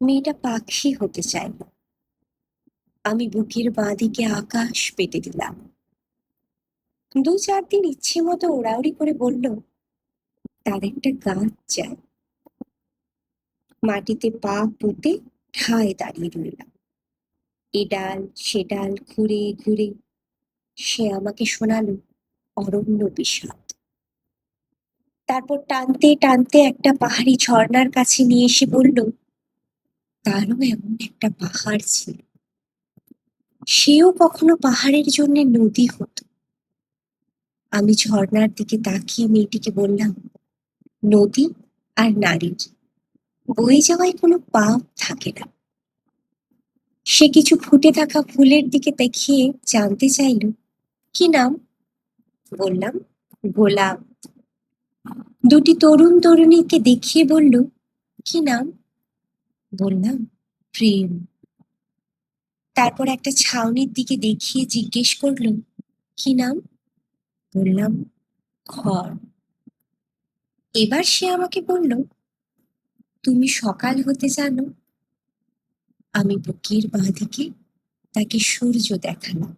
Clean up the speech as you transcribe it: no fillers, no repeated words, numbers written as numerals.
মেয়েটা পাখি হতে চাইল। আমি বুকের বাঁদিকে আকাশ পেতে দিলাম। 2-4 দিন ইচ্ছে মতো ওড়াউড়ি করে বলল তার একটা গাছ চাই। মাটিতে পা পুঁতে ঠায় দাঁড়িয়ে রইলাম। এ ডাল সে ডাল ঘুরে ঘুরে সে আমাকে শোনালো অরণ্য বিষাদ। তারপর টানতে টানতে একটা পাহাড়ি ঝর্ণার কাছে নিয়ে এসে বলল তারও এমন একটা পাহাড় ছিল, সেও কখনো পাহাড়ের জন্য নদী হতো। আমি ঝর্ণার দিকে তাকিয়ে মেয়েটিকে বললাম, নদী আর নারীর বয়ে যাওয়ায় কোনো পাপ থাকে না। সে কিছু ফুটে থাকা ফুলের দিকে দেখিয়ে জানতে চাইল কি নাম। বললাম গোলাপ। দুটি তরুণ তরুণীকে দেখিয়ে বলল কি নাম। বললাম প্রেম। তারপর একটা ছাউনির দিকে দেখিয়ে জিজ্ঞেস করলো কি নাম। বললাম ঘর। এবার সে আমাকে বলল তুমি সকাল হতে জানো। আমি বুকের বাঁদিকে তাকে সূর্য দেখালাম।